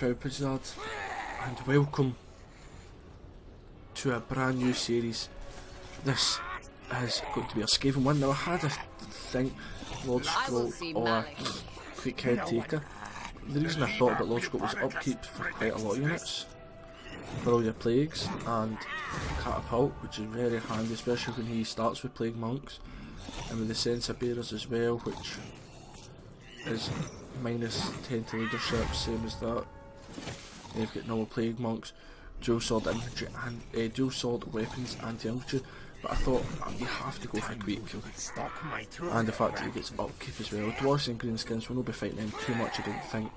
Cowpizard, and welcome to a brand new series. This is going to be a Skaven one. Now I had a think Lord Scroll or Queek Head Taker. The reason I thought about Lord Scroll was upkeep for quite a lot of units, for all your plagues, and catapult, which is very handy, especially when he starts with plague monks, and with the Sense of Bearers as well, which is minus 10 to leadership, same as that. And you've got normal plague monks, dual sword infantry, and dual sword weapons anti-infantry. But I thought you have to go for Queek, and the fact that he gets upkeep as well. Dwarves and greenskins will not be fighting them too much, I don't think,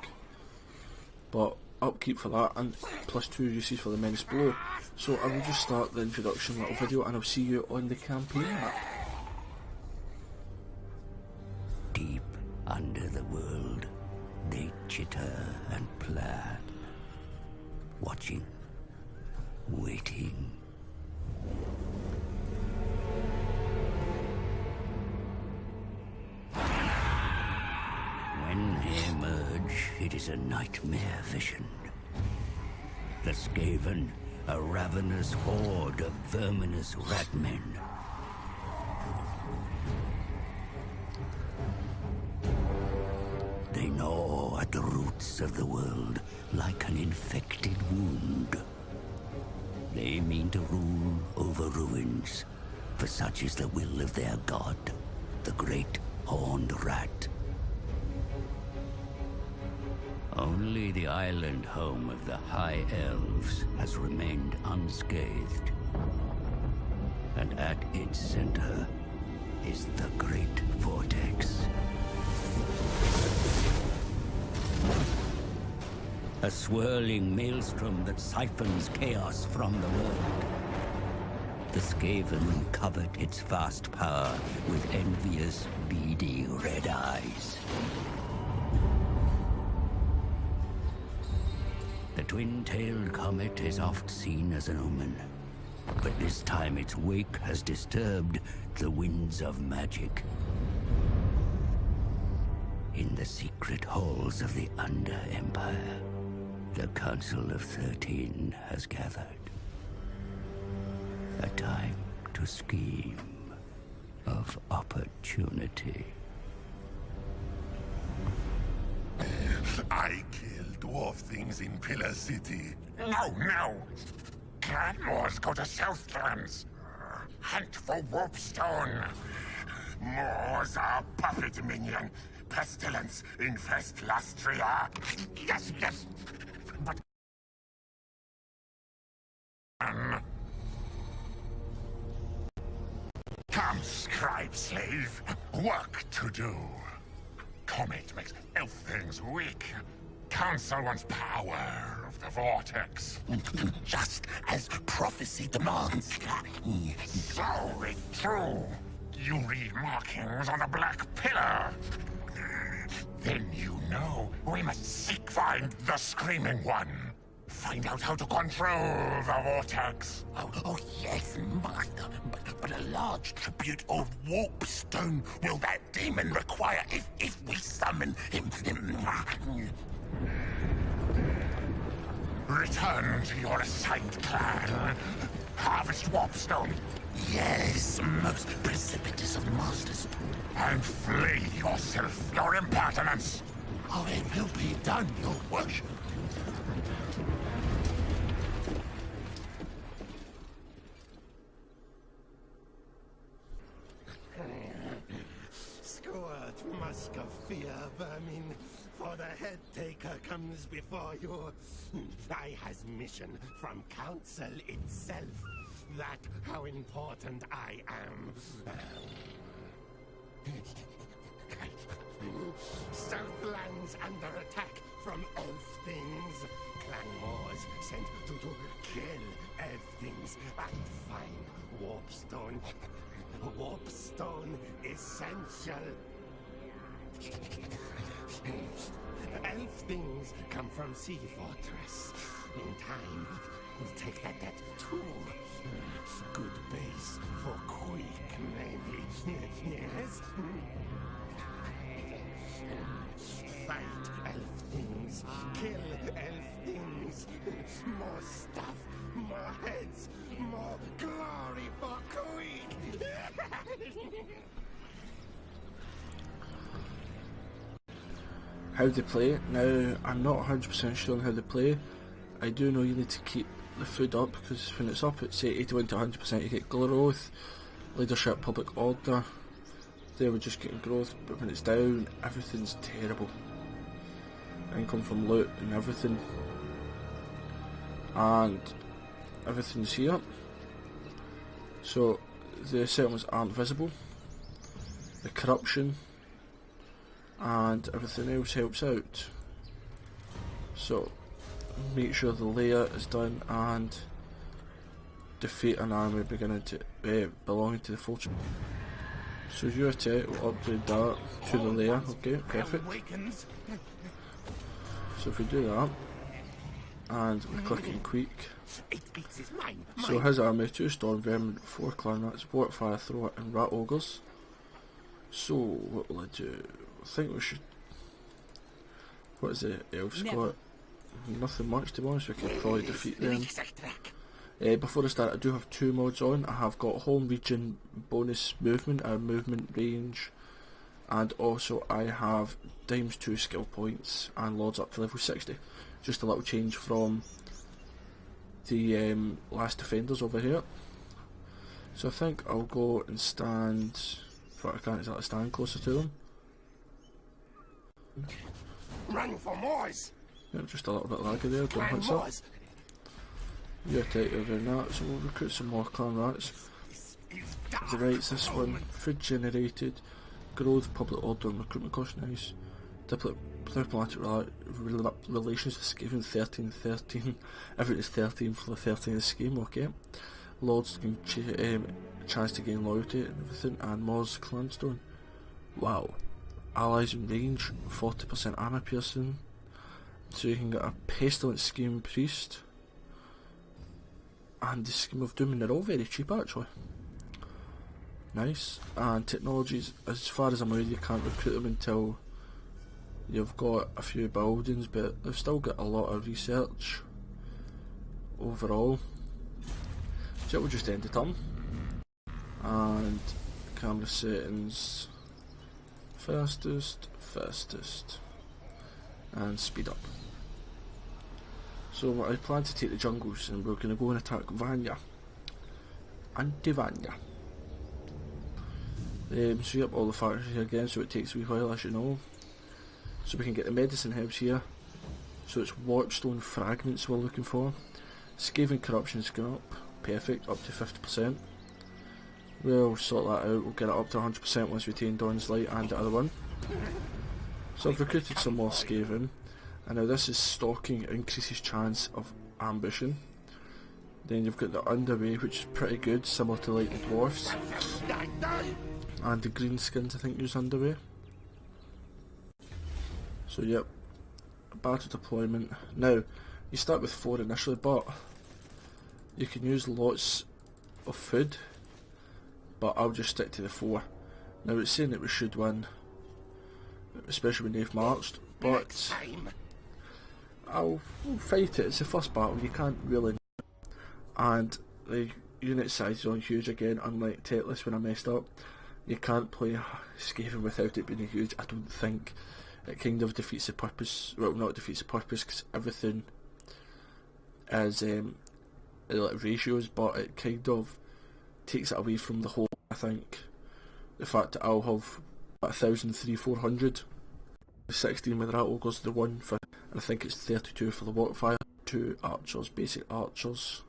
but upkeep for that, and +2 uses for the Menace Blow. So I will just start the introduction little video, and I'll see you on the campaign map. Deep under the world, they chitter and plan, watching, waiting. When they emerge, it is a nightmare vision. The Skaven, a ravenous horde of verminous ratmen. They gnaw at the roots of the world like an infected wound. They mean to rule over ruins, for such is the will of their god, the great horned rat. Only the island home of the High Elves has remained unscathed. And at its center is the Great Vortex. A swirling maelstrom that siphons chaos from the world. The Skaven covet its vast power with envious, beady red eyes. The twin-tailed comet is oft seen as an omen, but this time its wake has disturbed the winds of magic. In the secret halls of the Under-Empire, the Council of 13 has gathered. A time to scheme of opportunity. I kill dwarf things in Pillar City. No! Clanmores go to Southlands. Hunt for Warpstone. Moors are puppet minion. Pestilence infest Lastria. Yes. But... Come, scribe slave. Work to do. Comet makes elf things weak. Council wants power of the vortex. Just as prophecy demands. So it's true. You read markings on the Black Pillar. Then you know we must find the Screaming One. Find out how to control the vortex. Oh yes, master. But a large tribute of Warpstone will that demon require if we summon him. Return to your assigned clan. Harvest Warpstone. Yes, most precipitous of masters. And flay yourself, your impertinence. Oh, it will be done, your worship. Squirt, musk of fear, vermin, for the head taker comes before you. I has mission from council itself. That how important I am. Southlands under attack from elf things. Clanmores sent to kill elf things and find Warpstone. Warpstone essential. Elf things come from Sea Fortress. In time, we'll take that too. Good base for Queek, maybe. Yes? Fight elf things. Kill elf things. More stuff. More heads. More glory for Queek. How they play? Now, I'm not 100% sure on how they play. I do know you need to keep the food up, because when it's up at say 81 to 100% you get growth, leadership, public order. There we're just getting growth, but when it's down, everything's terrible. Income from loot and everything. And everything's here. So the settlements aren't visible. The corruption and everything else helps out. So make sure the layer is done and defeat an army beginning to belonging to the fortune. So your attack will upgrade that to the layer. Okay, perfect. So if we do that and we click on Queek, so his army, 2 storm vermin, 4 clan rats, warp fire thrower and rat ogres. So what will I do? I think we should. What is the elves got? Nothing much, to be honest. We can probably defeat them. Before I start, I do have 2 mods on. I have got home region bonus movement, movement range, and also I have ×2 skill points and lords up to level 60. Just a little change from the last defenders over here. So I think I'll go and stand. But I can't exactly stand closer to them. Run for Moors! Yep, just a little bit laggy there, don't hit that. You take over that, so we'll recruit some more clan rats. The rights, this one, food generated, growth, public order and recruitment cost, nice. Diplomatic relations with Skaven, 13. Everything is 13 for the 13th scheme, okay. Lords can chance to gain loyalty and everything, and Moors Clanstone. Wow. Allies in range, 40% armor piercing. So you can get a pestilent scheme priest and the scheme of doom, and they're all very cheap actually. Nice. And technologies, as far as I'm aware, you can't recruit them until you've got a few buildings, but they've still got a lot of research overall. So we'll just end the turn. And camera settings, fastest, and speed up. So I plan to take the jungles, and we're going to go and attack Vanya. Anti-Vanya. So yep, all the factories here again, so it takes a wee while, as you know. So we can get the medicine herbs here. So it's Watchstone fragments we're looking for. Skaven corruption's gone up, perfect, up to 50%. We'll sort that out, we'll get it up to 100% once we take Dawn's Light and the other one. So I've recruited some more Skaven, and now this is stalking, increases chance of ambition. Then you've got the underway, which is pretty good, similar to like the dwarfs. And the greenskins I think use underway. So yep, battle deployment. Now, you start with 4 initially, but you can use lots of food, but I'll just stick to the 4. Now it's saying that we should win, especially when they've marched, but we'll fight it. It's the first battle, you can't really, and the unit size is on huge again, unlike Tetris when I messed up. You can't play Skaven without it being huge, I don't think. It kind of defeats the purpose, well not defeats the purpose, because everything is like ratios, but it kind of takes it away from the whole. I think the fact that I'll have 1,400, 16 with the rat ogres, the 1 for, and I think it's 32 for the warpfire, 2 archers, basic archers.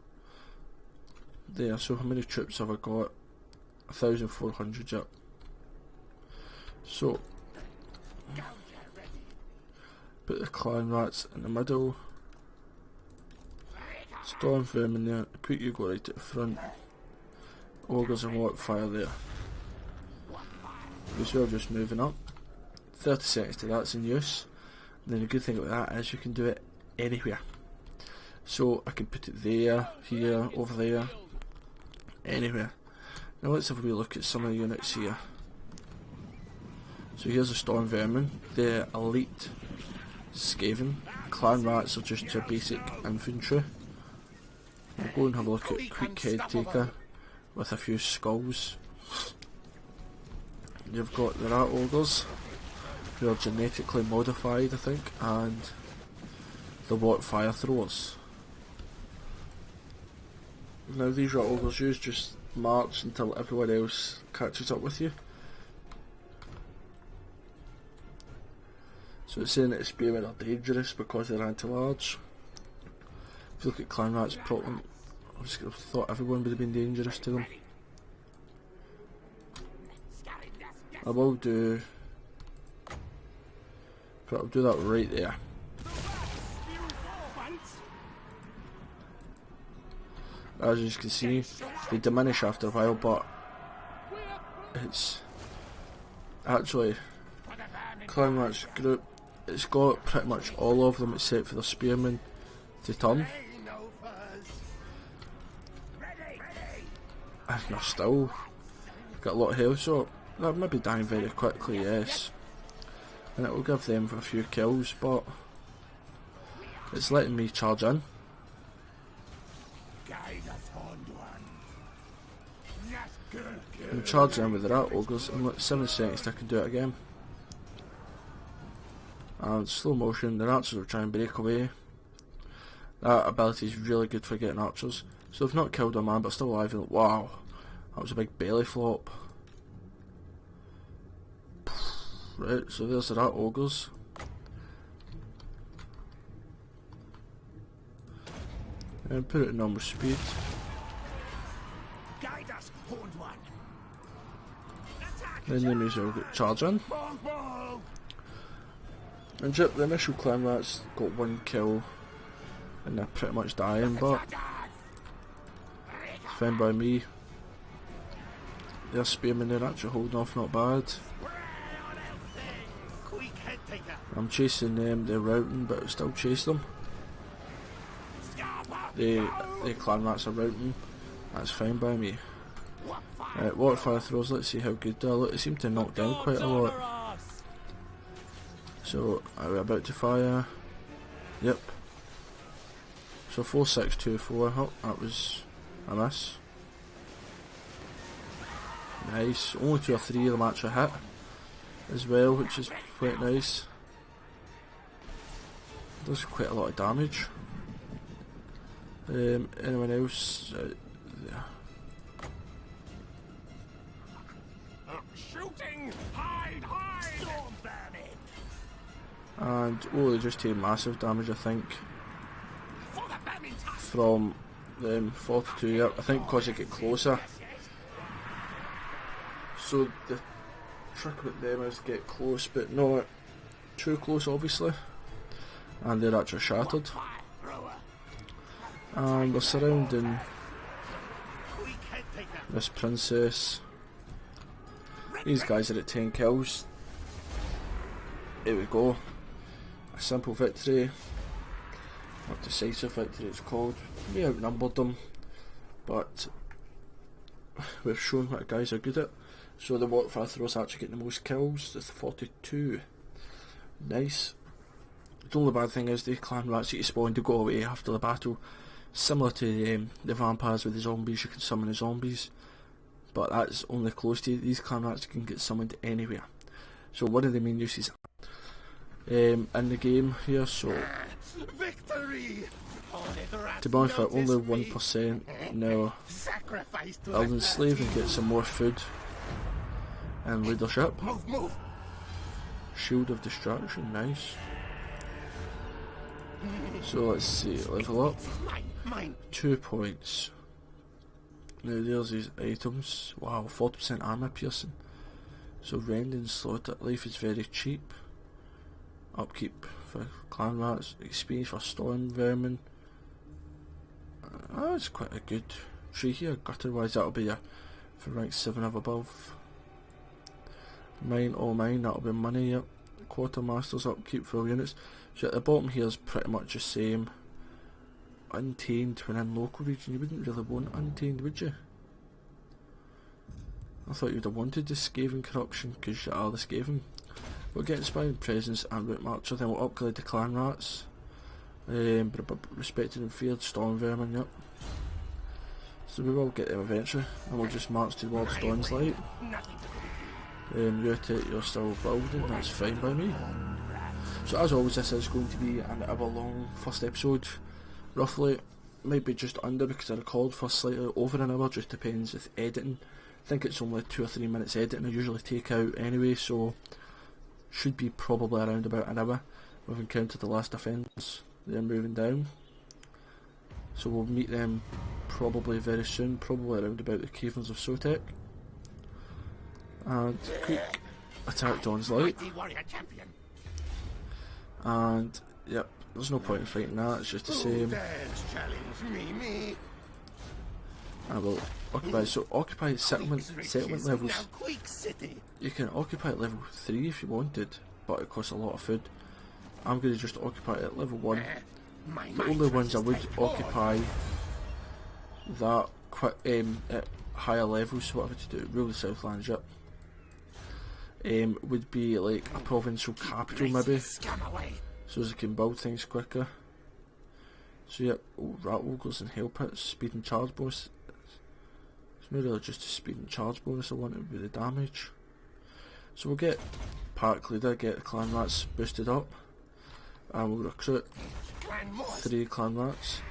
There, so how many troops have I got? 1,400, yep. So put the clan rats in the middle. Storm vermin there. Quick, you go right at the front. Ogres and warpfire there. Because we're just moving up. 30 seconds to that's in use. And then the good thing about that is you can do it anywhere. So I can put it there, here, over there, anywhere. Now let's have a wee look at some of the units here. So here's the Storm Vermin, the elite Skaven. Clan Rats are just your basic infantry. We'll go and have a look at Queek Head Taker with a few skulls. You've got the Rat Ogres, who are genetically modified I think, and the What Fire Throwers. Now these Rat Ogres use just march until everyone else catches up with you. So it's saying that the spearmen are dangerous because they're anti-large. If you look at Clan Rats, probably I just thought everyone would have been dangerous to them. I will do, but I'll do that right there. As you can see, they diminish after a while, but it's actually Clan Rats group. It's got pretty much all of them except for the spearmen to turn. And they're still got a lot of health, so they'll maybe dying very quickly, yes. And it will give them a few kills, but it's letting me charge in. I'm charging in with the Rat Ogres, in like 7 seconds I can do it again. And slow motion, the archers will try and break away. That ability is really good for getting archers. So they've not killed a man but still alive. Wow, that was a big belly flop. Right, so there's the Rat Ogres. And put it in normal speed. Then the enemies will get charging. And yep, the initial Clan Rats got 1 kill and they're pretty much dying, but it's fine by me. Their spearmen, they're actually holding off not bad. I'm chasing them, they're routing, but I still chase them. The Clan Rats are routing, that's fine by me. Water Fire Throws, let's see how good they are. Look, they seem to knock down quite a lot. So, are we about to fire? Yep. So 4, 6, 2, 4. Oh, that was a miss. Nice. Only 2 or 3 of them actually hit as well, which is quite nice. Does quite a lot of damage. Anyone else? Shooting! Hide! Hide! Storm Vermin! And oh, they just take massive damage, I think, from them 42. Yeah, I think because they get closer. So the trick with them is to get close, but not too close, obviously. And they're actually shattered. And we're surrounding this princess. These guys are at 10 kills. Here we go. A simple victory. Or decisive victory it's called. We outnumbered them, but we've shown what the guys are good at. So the Water Throwers actually getting the most kills, with 42. Nice. The only bad thing is the Clan Rats that you spawn to go away after the battle. Similar to the vampires with the zombies, you can summon the zombies. But that's only close to these Clan Rats can get summoned anywhere. So one of the main uses in the game here, so Victory! to be honest, for only 1% now, I'll enslave and get some more food and leadership. Move, move! Shield of Distraction, nice. So let's see, level up. Mine. 2 points. Now there's these items. Wow, 40% armor piercing. So rending slaughter life is very cheap. Upkeep for Clan Rats. Experience for Storm Vermin. That's quite a good tree here. Gutter wise that'll be for rank 7 or above. Mine, all mine, that'll be money, yep. Quartermaster's upkeep for all units. So at the bottom here is pretty much the same. Untamed when in local region, you wouldn't really want Untamed, would you? I thought you'd have wanted the Skaven corruption because you are the Skaven. We'll get inspiring presence and route marcher, then we'll upgrade the clan rats. Respected and feared storm vermin, yep. So we will get them eventually, and we'll just march towards Dawn's Light. Rotate, you're still building, that's fine by me. So as always, this is going to be an hour long first episode, roughly. Might be just under because I recorded for slightly over an hour, just depends with editing. I think it's only 2 or 3 minutes editing I usually take out anyway, so should be probably around about an hour. We've encountered the last defence, they're moving down. So we'll meet them probably very soon, probably around about the caverns of Sotek. And Queek attack Dawn's Light. And yep, there's no point in fighting that, it's just the same. I will occupy, so occupy settlement levels. You can occupy at level 3 if you wanted, but it costs a lot of food. I'm going to just occupy it at level 1. The only ones I would occupy that at higher levels, so what I would do, rule the Southlands, yep. Would be like a provincial capital maybe, so as I can build things quicker. So yep, rat ogres and hell pits, speed and charge bonus. It's not really just a speed and charge bonus I want, it would be the damage. So we'll get pack leader, get the clan rats boosted up, and we'll recruit 3 clan rats.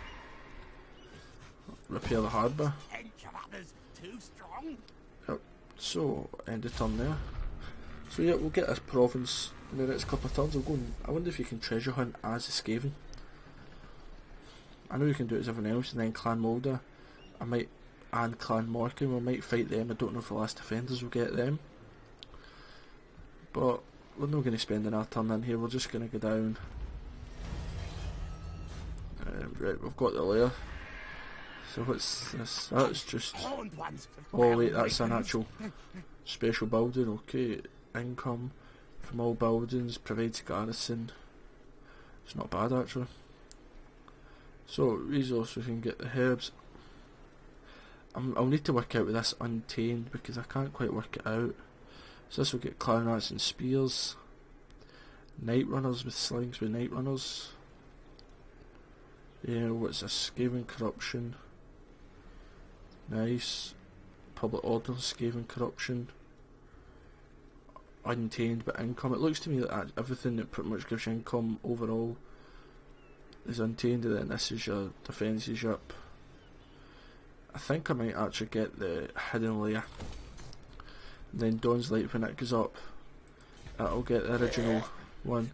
Repair the harbour. Yep, so end the turn there. So yeah, we'll get this province in the next couple of turns. I wonder if you can treasure hunt as a Skaven. I know you can do it as everyone else, and then Clan Molder, and Clan Morkin, we might fight them. I don't know if the last defenders will get them. But we're not going to spend another turn in here, we're just going to go down. Right, we've got the lair. So what's this? That's just... Oh wait, that's an actual special building, okay. Income from all buildings, provides garrison. It's not bad actually. So resource, we can get the herbs. I'll need to work out with this untamed because I can't quite work it out. So this will get clan rats and spears. Night runners with slings with night runners. Yeah, what's this? Skaven corruption. Nice. Public order, Skaven corruption. Untamed but income. It looks to me that everything that pretty much gives you income overall is untamed, and then this is your defences up. I think I might actually get the hidden layer. And then Dawn's Light, when it goes up, it'll get the original one.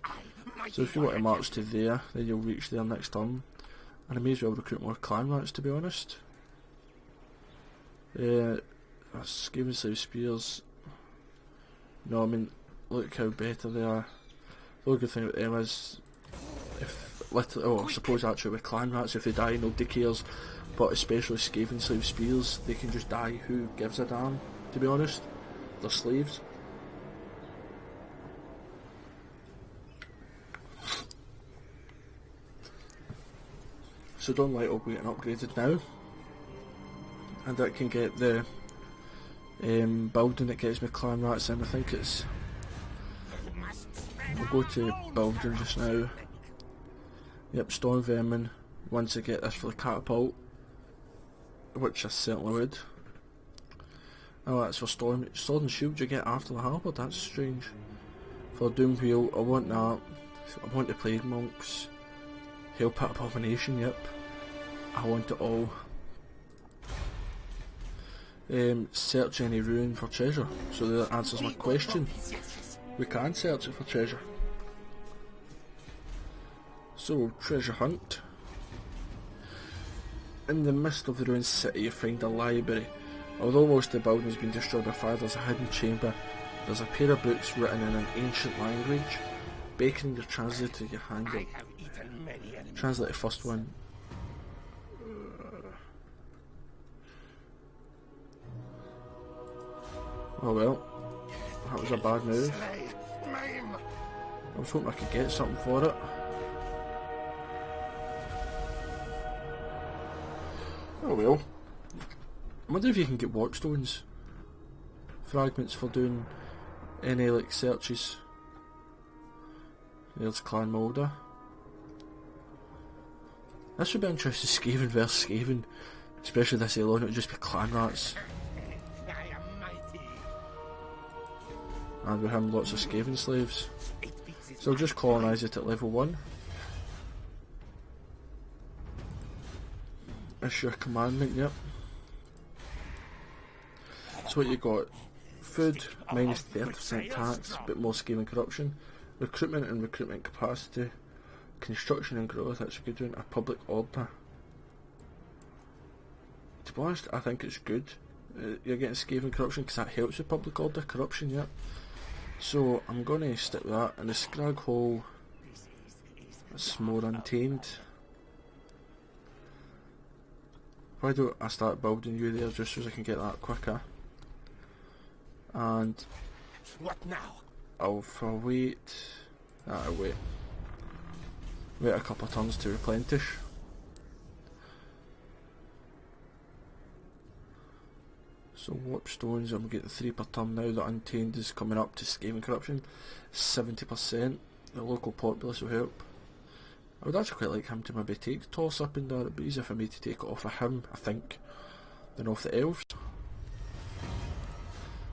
So if you want to march to there, then you'll reach there next turn. And I may as well recruit more clan rats, to be honest. Skaven Slave Spears. No, I mean, look how better they are. The only good thing about them is, I suppose actually with clan rats, if they die nobody cares, but especially Skaven Slave Spears, they can just die, who gives a damn, to be honest. They're slaves. So Dawn Light will be getting upgraded now, and that can get the building that gets me clan rats in. I think it's... We'll go to building just now. Yep, storm vermin. Once I get this for the catapult, which I certainly would. Oh, that's for storm. Sword and shield you get after the halberd, that's strange. For doom wheel, I want that. I want the plague monks. Hell pit abomination, yep. I want it all. Search any ruin for treasure. So that answers my question. We can search it for treasure. So, treasure hunt. In the midst of the ruined city you find a library. Although most of the building has been destroyed by fire, there's a hidden chamber. There's a pair of books written in an ancient language. Beckoning your translator to your hand. Translate the first one. Oh well, that was a bad move. I was hoping I could get something for it. Oh well. I wonder if you can get watchstones fragments for doing any like searches. There's Clan Mulder. This would be interesting, Skaven versus Skaven. Especially this alone, it would just be clan rats. I am mighty. And with him, lots of Skaven slaves. So I'll just colonise it at level 1. That's your commandment, yep. So what you got? Food, minus 30% tax, a bit more Skaven corruption. Recruitment and recruitment capacity. Construction and growth, that's a good one. A public order. To be honest, I think it's good. You're getting Skaven corruption because that helps with public order. Corruption, yep. So I'm going to stick with that. And the Scrag Hole, that's more untamed. Why don't I start building you there just so I can get that quicker? And What now? I'll wait. I'll wait. Wait a couple of turns to replenish. So warp stones, I'm getting 3 per turn now. The untamed is coming up to Skaven corruption, 70%. The local populace will help. I would actually quite like him to maybe take toss up in there. It'd be easier for me to take it off of him, I think, than off the elves.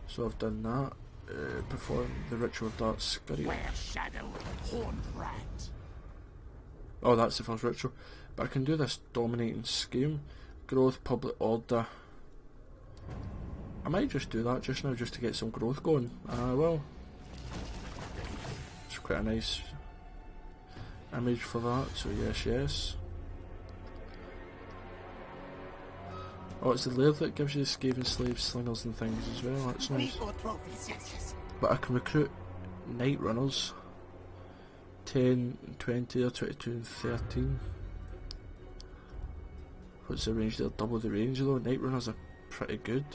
So I've done that. Perform the ritual of Dark Scurry. Where shadow, horned rat. Oh, that's the first ritual. But I can do this dominating scheme. Growth, public order. I might just do that just now just to get some growth going. Well. It's quite a nice image for that, so yes, yes. Oh, it's the lair that gives you the Skaven slaves, slingers and things as well, that's nice. But I can recruit night runners. 10, 20, or 22 and 13. What's the range there? Double the range though. Night runners are pretty good.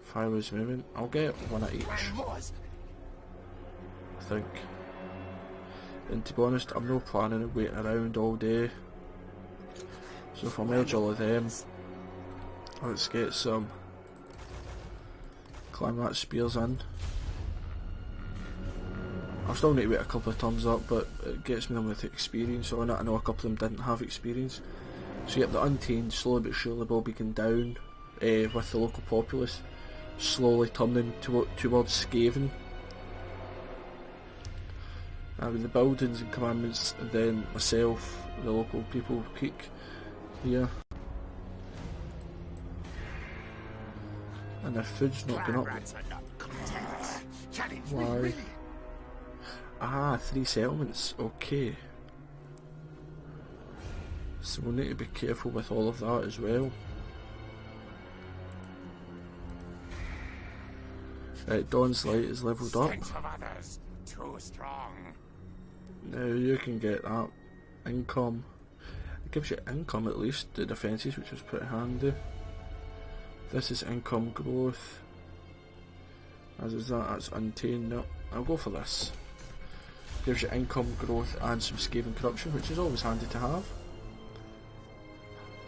Fireways movement. I'll get one at each, I think. And to be honest, I'm not planning on waiting around all day. So if I merge all of them, let's get some climb that spears in. I'll still need to wait a couple of turns up, but it gets me them with experience on it. I know a couple of them didn't have experience. So yep, the Untamed slowly but surely will be going down with the local populace, slowly turning towards Skaven. With the buildings and commandments, and then myself, the local people, Queek here. And their food's not going up. Why? Ah, 3 settlements, okay. So we'll need to be careful with all of that as well. Right, Dawn's Light is levelled up. Too strong. Now you can get that income. It gives you income at least, the defences, which is pretty handy. This is income growth. As is that, that's Untamed. No, I'll go for this. Gives you income growth and some Skaven corruption, which is always handy to have.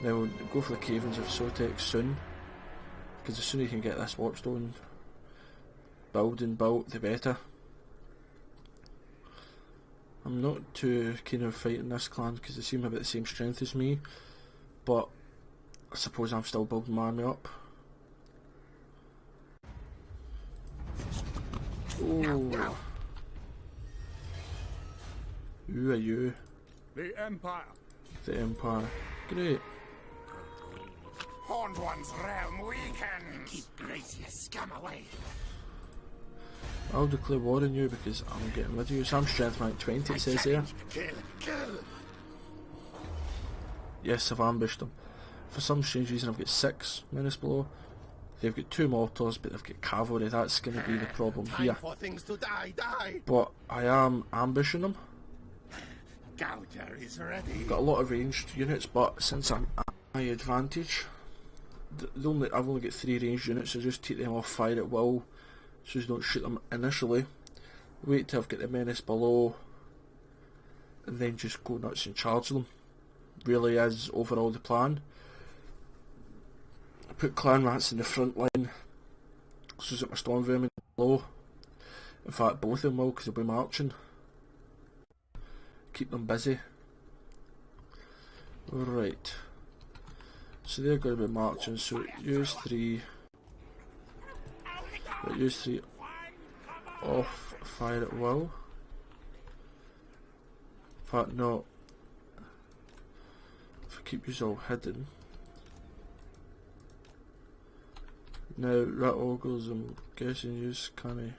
Now we'll go for the Cavens of Sotex soon, because the sooner you can get this warpstone building built, the better. I'm not too keen on fighting this clan because they seem about the same strength as me, but I suppose I'm still building my army up. Oh. Who are you? The Empire. The Empire. Great. Horned One's realm weakens. Keep Gracia scum away. I'll declare war on you because I'm getting rid of you. So I'm strength rank 20, it says there. Kill. Yes, I've ambushed them. For some strange reason I've got 6 menace below. They've got 2 mortars, but they've got cavalry. That's going to be the problem here. Time for things to die. But I am ambushing them. Gouger is ready. Got a lot of ranged units, but since I'm at my advantage, I've only got 3 ranged units, so just take them off fire at will, so you don't shoot them initially. Wait till I've got the menace below, and then just go nuts and charge them. Really is overall the plan. I put clan rats in the front line, so that my storm vermin below. In fact, both of them will, because they'll be marching. keep them busy. Right. So they're going to be marching, so use 3. Right, use 3 off, fire at will. In fact, no. If I keep these all hidden. Now, rat ogres, I'm guessing you can't. You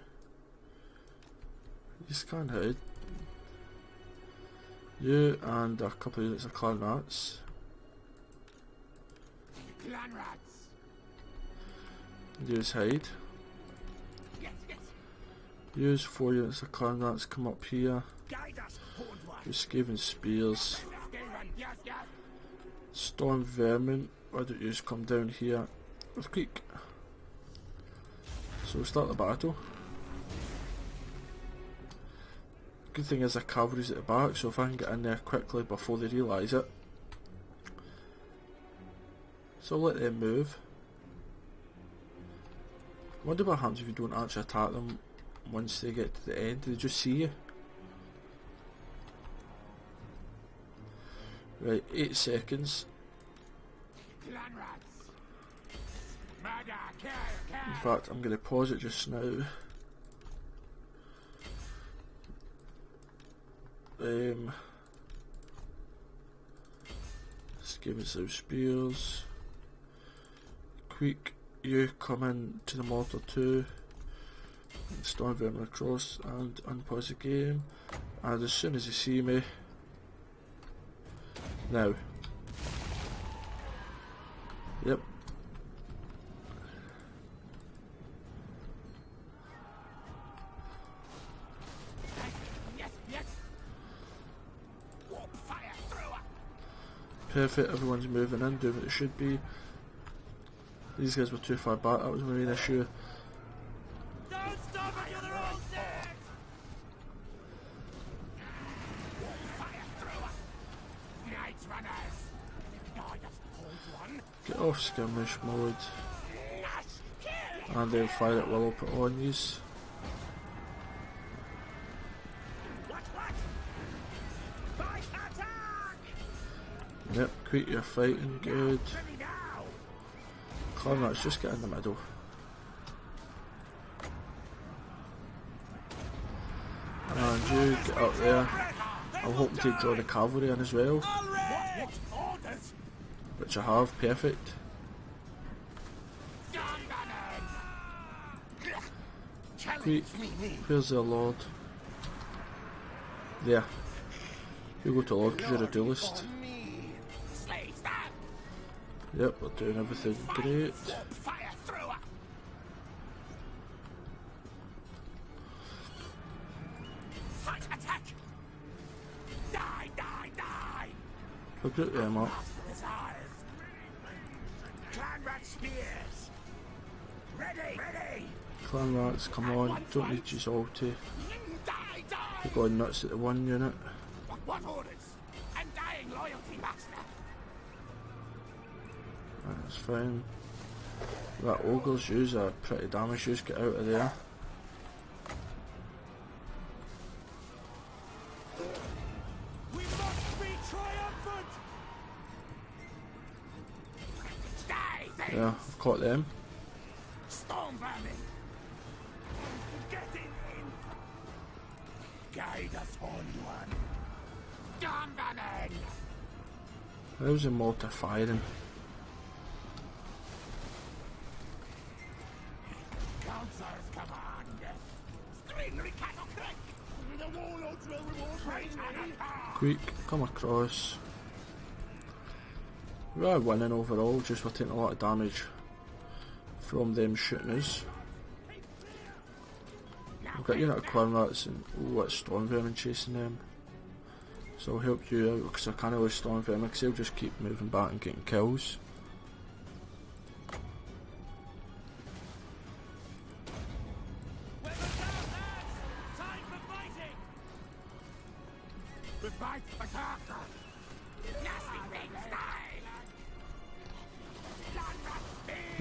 just can't hide. You and a couple of units of clan rats. Clan rats. Use hide. Yes, yes. Use 4 units of clan rats, come up here. Guide us, horned one. Use Skaven spears. Skaven, yes, yes. Storm vermin. Why don't you just come down here with Queek? So we'll start the battle. Good thing is the cavalry's at the back, so if I can get in there quickly before they realise it. So let them move. I wonder what happens if you don't actually attack them once they get to the end. Do they just see you? Right, 8 seconds. Clan rats. Murder, kill, kill. In fact, I'm going to pause it just now. Let's give it some spears. Queek, you come in to the mortar too. Storm vermin across and unpause the game. And as soon as you see me, now. Yep. Yes, yes. Warp fire thrower. Perfect, everyone's moving in, doing what it should be. These guys were too far back, that was my main issue. Don't stop until they're all dead. Warp fire thrower. Night runners. Guide us, horned one. Get off skirmish mode. Nash, kill. And then fire at will, put on these. What? Fight attack. Yep, Queek, you're fighting, good. Ready now. Clan rats, just get in the middle. And you get up there. I'm hoping to draw the cavalry in as well, What orders? which I have, perfect. Queek, where's their lord? There. You go to lord because you're a duelist. Slaves down. Yep, we're doing everything great. Fire thrower. Fight attack. Die, die, die. So group them up. Desires. Clan rat spears. Ready, ready. Clan rats, come on, don't need you all to Die, die. be going nuts at the 1 unit. What orders? Undying loyalty, master. That's fine. That ogre's use a pretty damage, use, get out of there. We must be triumphant. Die, Yeah, I've caught them. Storm vermin. Get in. Guide us on one. Storm vermin. How's the mortar firing? Counselor's command. String cattle crack. The warlords will reward bravery. Queek, come across. We are winning overall, just we're taking a lot of damage from them shooting us. We've got a unit of clan rats and it's storm vermin chasing them. So I'll help you out because I can't lose storm vermin because they'll just keep moving back and getting kills. Fight attack. Nasty red style.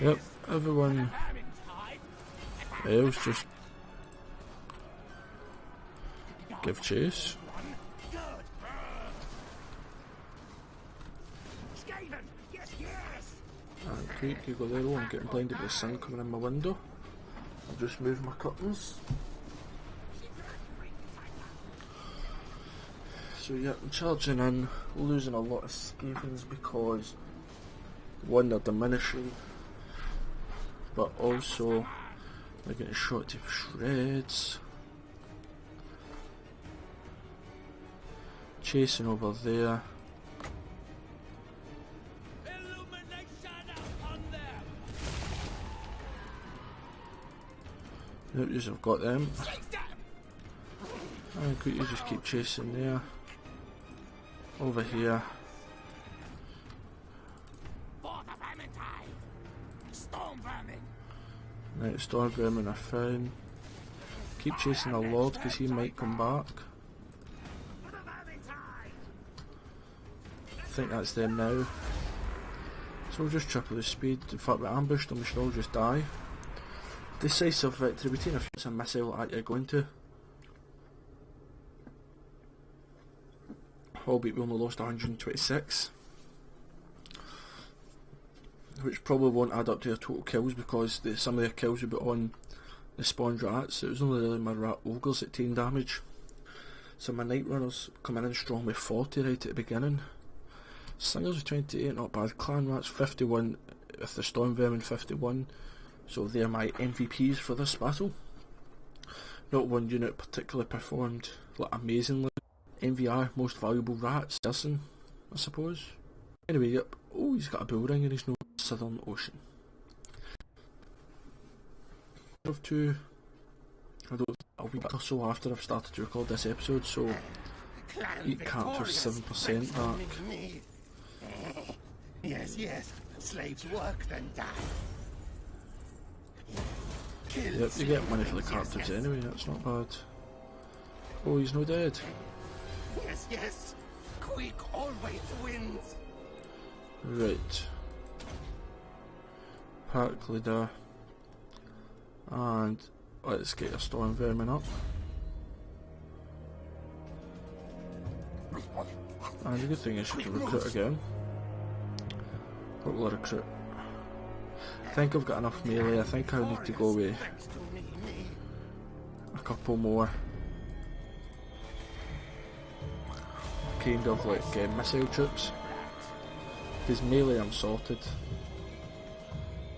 Yep, everyone else just give chase. Queek, you go there. Oh, I'm getting blinded by the sun coming in my window. I'll just move my curtains. So yeah, I'm charging in, losing a lot of scavens because one, they're diminishing, but also they're getting shot to shreds. Chasing over there. Yep, you've got them. And could you just keep chasing there? Over here. Right, storm vermin are found. Keep chasing the Lord because he might come back. I think that's them now. So we'll just triple the speed. In fact, we're ambushed and we should all just die. Decisive victory between a missile at you're going to. Albeit we only lost 126. Which probably won't add up to their total kills because some of their kills would be on the spawned rats. It was only really my rat ogres that taken damage. So my night runners coming in strong with 40 right at the beginning. Slingers with 28, not bad. Clan rats 51 with the storm vermin 51. So they're my MVPs for this battle. Not one unit particularly performed like amazingly. MVR, most valuable rats, Dirson, I suppose. Anyway, yep. Oh, he's got a bull ring in his nose. Southern Ocean. I'll be back or so after I've started to record this episode, so eat character 7% back. Yes, yes. Slaves work then die. Yep, you get money for the characters anyway, that's not bad. Oh, he's no dead. Yes, yes. Queek always wins. Right. Pack leader. And let's get your storm vermin up. And the good thing is you can recruit again. What will I recruit? I think I've got enough melee. I think I need to go with a couple more kind of like missile troops. Because melee I'm sorted.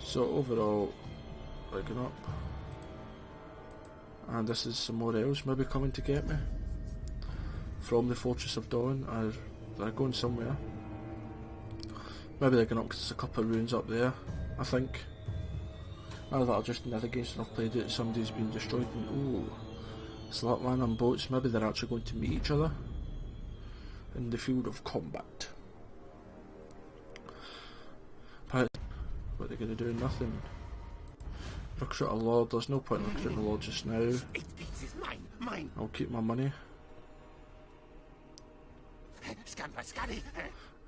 So overall, rigging up. And this is some more elves maybe coming to get me. From the Fortress of Dawn, or they're going somewhere. Maybe they're going up because there's a couple of ruins up there, I think. Either that or just another game I've played it, somebody's been destroyed and ooh, Slapman on boats, maybe they're actually going to meet each other in the field of combat. But what are they going to do? Nothing. Recruit a lord, there's no point in recruiting a lord just now. I'll keep my money.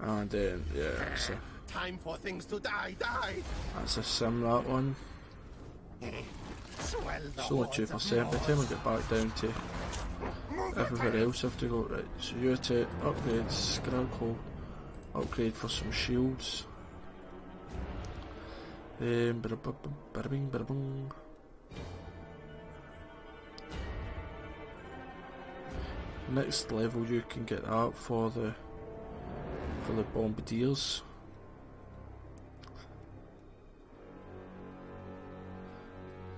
And then, yeah, that's a, time for things to die. that's a sim, that one. It's only 2%, by the time I get back down to everywhere else I have to go. Right, so you're to upgrade Scraggle, upgrade for some shields. Bada bing, bada boom. Next level you can get that for the bombardiers.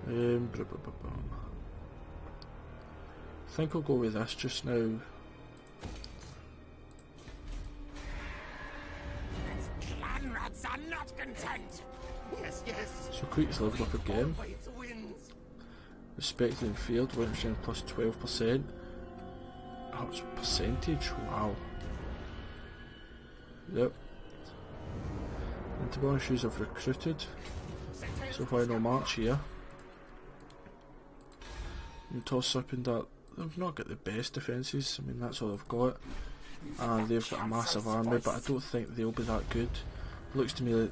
I think I'll go with this just now. Clan rats are not content. Yes, yes. So Queek's leveled up again. Respected and feared, 1% plus 12%. Oh, it's percentage, wow. Yep. And to be honest, I've recruited. So why no march here? And toss up in that, they've not got the best defences, I mean that's all they've got. And they've got a massive army, but I don't think they'll be that good. It looks to me like,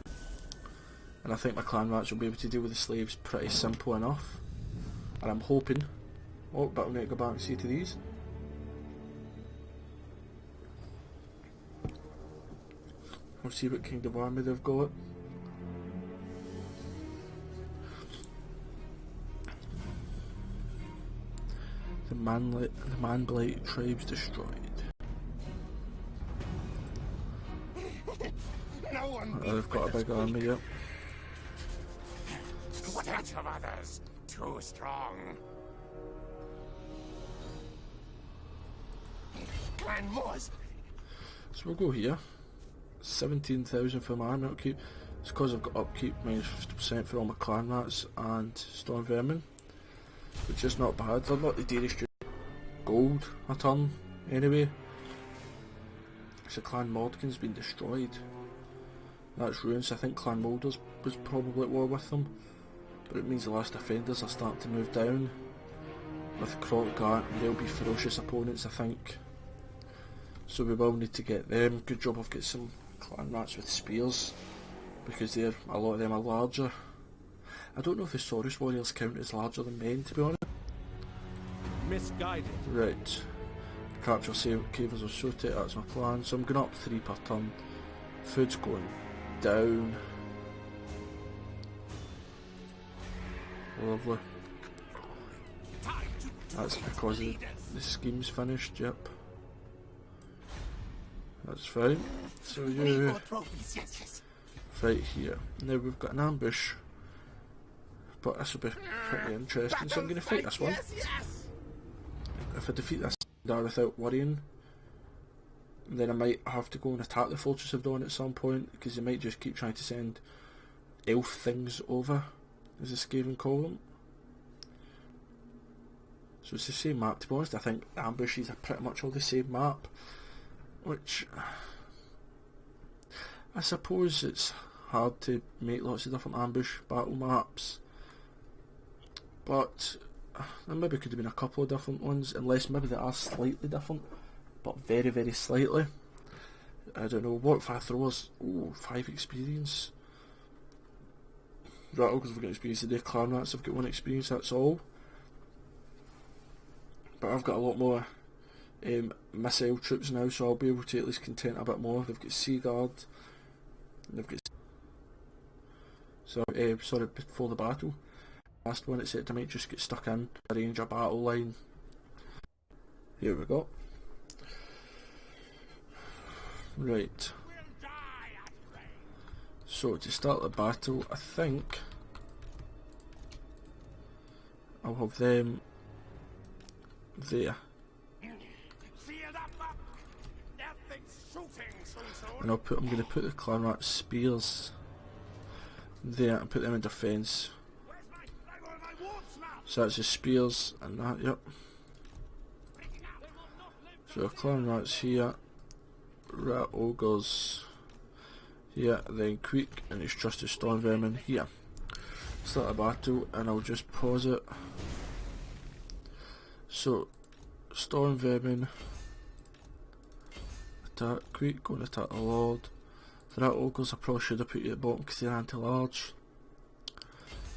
and I think my clan rats will be able to deal with the slaves pretty simple enough. And I'm hoping, oh, but I'm going to go back and see to these. We'll see what kind of army they've got. The Man-Blight tribes destroyed. No one They've got a big army, yep. Touch of others, too strong. Clan Moors. So we'll go here. 17,000 for my army upkeep. It's because I've got upkeep minus 50% for all my clan rats and storm vermin, which is not bad. They're not the dearest gold a turn anyway. So Clan Mordkin's been destroyed. That's ruins. I think Clan Molders was probably at war with them, but it means the last defenders are starting to move down. With Krogart, they'll be ferocious opponents, I think. So we will need to get them. Good job I've got some clan rats with spears, because a lot of them are larger. I don't know if the Saurus warriors count as larger than men, to be honest. Misguided. Right. Capture Cavers of Sote, that's my plan. So I'm going up 3 per turn. Food's going down. Lovely. That's because the scheme's finished, yep. That's fine. So you fight here. Now we've got an ambush, but this will be pretty interesting, so I'm going to fight this one. If I defeat this without worrying, then I might have to go and attack the Fortress of Dawn at some point, because they might just keep trying to send elf things over, as the Skaven call them. So it's the same map, to be honest. I think the ambushes are pretty much all the same map, which I suppose it's hard to make lots of different ambush battle maps, but there maybe could have been a couple of different ones, unless maybe they are slightly different, but very, very slightly. I don't know. What if I throw us 5 experience? Right, because we've got experience today. Clan rats have got 1 experience, that's all. But I've got a lot more missile troops now, so I'll be able to at least content a bit more. They've got Sea Guard, they've got... So, sorry, before the battle, last one it said I might just get stuck in a Ranger battle line. Here we go. Right. So to start the battle, I think I'll have them there. And I'm going to put the clan rat spears there and put them in defence. So that's the spears and that, yep. So clan rats here, rat ogres here, then Queek and his trusted storm vermin here. Start a battle and I'll just pause it. So storm vermin attack Queek, go and attack the Lord. The rat ogres I probably should have put you at the bottom because they're anti-large.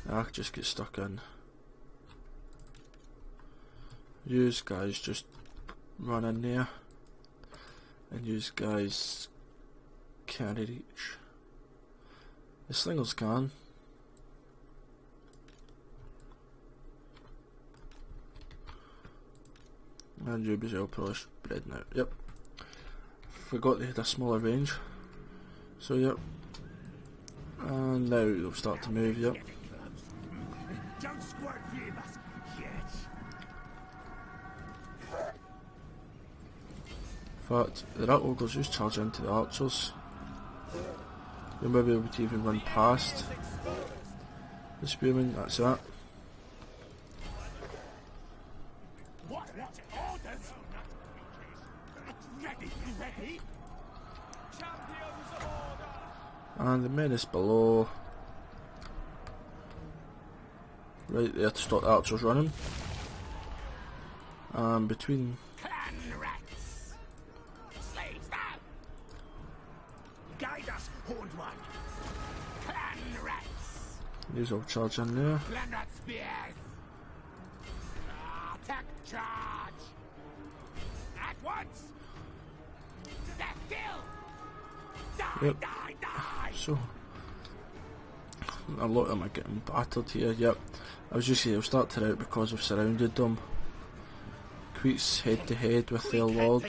I could just get stuck in. Use guys just run in there, and use guys can't reach. The slingers can. And Rubies will probably spreading out. Yep. Forgot they had a smaller range. So yep. And now they'll start to move, yep. Don't squirt flavors yet. In fact, the rat ogres just charge into the archers. They may be able to even run past the spearmen, that's that. And the menace below. Right there to stop the archers running. And between these all charge in there. Attack charge! At once! Death kill! Die, Yep. die, die! So a lot of them are getting battered here, yep. I was just saying, I'll start to out because I've surrounded them. Queek's head to head with their lord.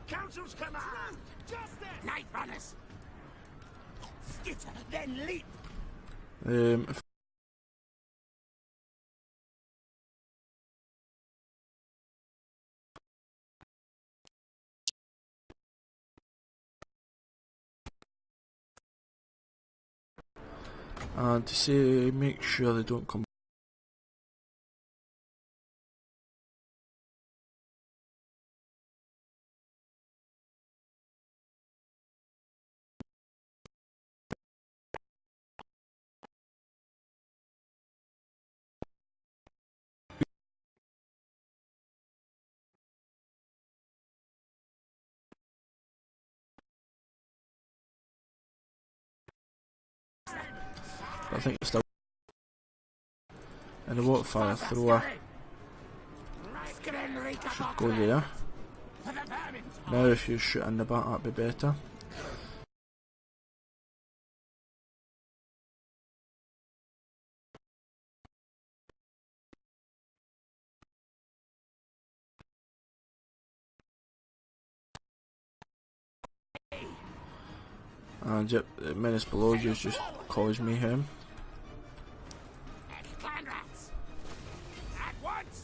Council's command! Night runners! Skitter, then leap! If and to say make sure they don't come. I think it's still and the water fire thrower should go there. Now if you shoot in the back that'd be better. And yep, the menace below you just cause mayhem. At once!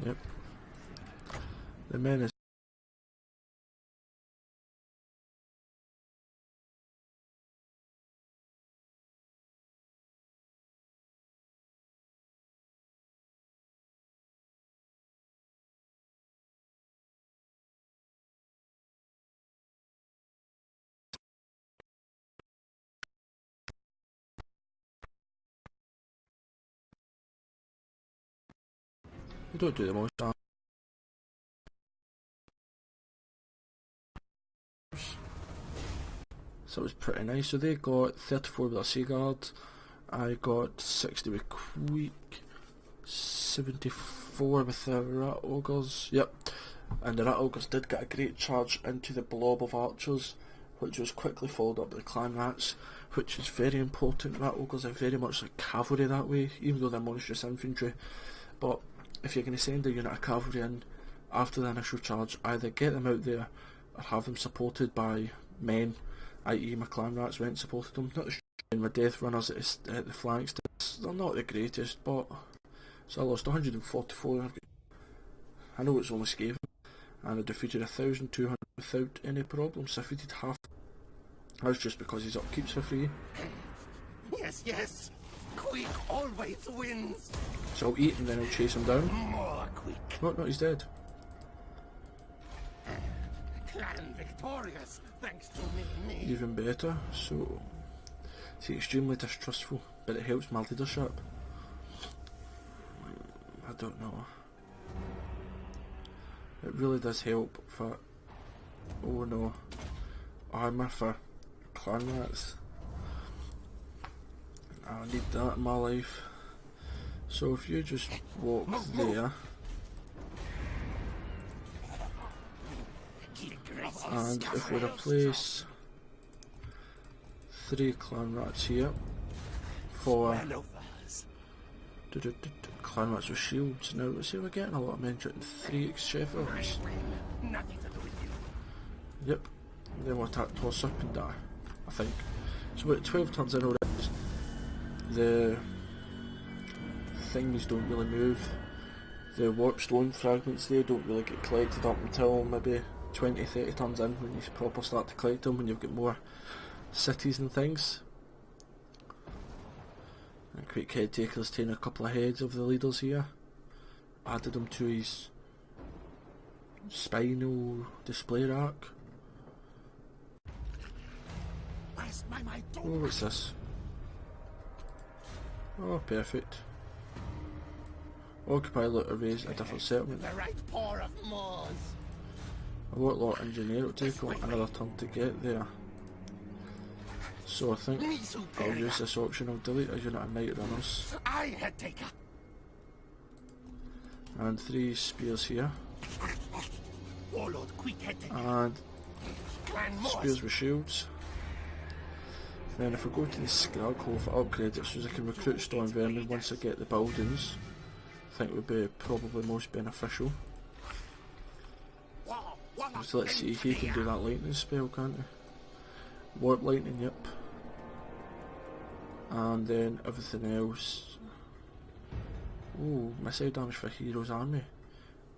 Yep. The menace. You don't do the most damage. So it was pretty nice. So they got 34 with a Seaguard. I got 60 with Queek, 74 with the Rat Ogres. Yep. And the Rat Ogres did get a great charge into the blob of archers, which was quickly followed up by the Clan Rats, which is very important. Rat Ogres are very much like cavalry that way, even though they're monstrous infantry. But if you're going to send a unit of cavalry in after the initial charge, either get them out there or have them supported by men, i.e. my Clan Rats went and supported them. Not my Death Runners at the flanks, they're not the greatest, but so I lost 144. I know it's only Skaven, and I defeated 1,200 without any problems. I defeated half. That's just because his upkeep's for free. Yes, yes! Queek always wins! So I'll eat and then I'll chase him down. More Queek! No, he's dead. Clan victorious, thanks to me. Even better. So, see, extremely distrustful, but it helps my leadership. I don't know. It really does help for, oh no, armour for Clan Rats. I need that in my life. So if you just walk there, and if we replace 3 Clan Rats here for Clan Rats with shields. Now see, we're getting a lot of men shooting 3 Shepherds. Yep, then we'll attack toss up and die, I think. So we're at 12 turns in already. The things don't really move. The warp stone fragments there don't really get collected up until maybe 20-30 turns in, when you proper start to collect them, when you've got more cities and things. And Queek head taker's taken a couple of heads of the leaders here, added them to his spinal display rack. Oh, what's this? Oh, perfect. Occupy, loot, erase a different settlement. The right paw of Moors. A warlock engineer, it'll take another turn to get there. So I think I'll use this option. I'll delete a unit of Night Runners. I head taker. And 3 spears here. Warlord Queek head taker. And Clan Moors. spears with shields. Then if I go to the Scrag Hole for upgrades, it says I can recruit Storm Vermin once I get the buildings. I think would be probably most beneficial. So let's see, he can do that lightning spell, can't he? Warp lightning, yep. And then everything else. Ooh, missile damage for Hero's Army.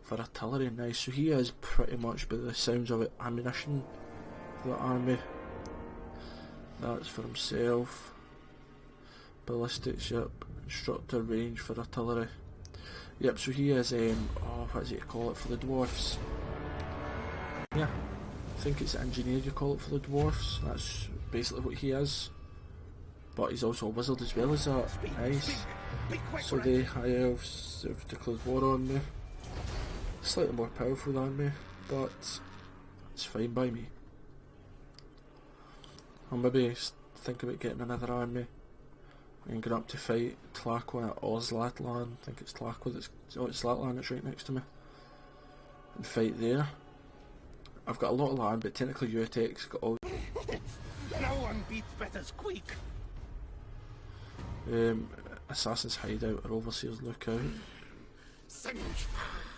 For artillery, nice. So he is pretty much, by the sounds of it, ammunition for the army. That's for himself. Ballistics, yep. Instructor range for artillery. Yep, so he is, oh, what is it you call it for the dwarfs? Yeah, I think it's engineer you call it for the dwarfs. That's basically what he is. But he's also a wizard as well as that. Nice. So the high elves have declared war on me. Slightly more powerful than me, but it's fine by me. I'll maybe think about getting another army and going up to fight Tlaqua or Zlatlan. I think it's Tlaqua it's Zlatlan that's right next to me. And fight there. I've got a lot of land, but technically Utek's got all. No one beats better's Queek. Assassin's Hideout or Overseer's Lookout.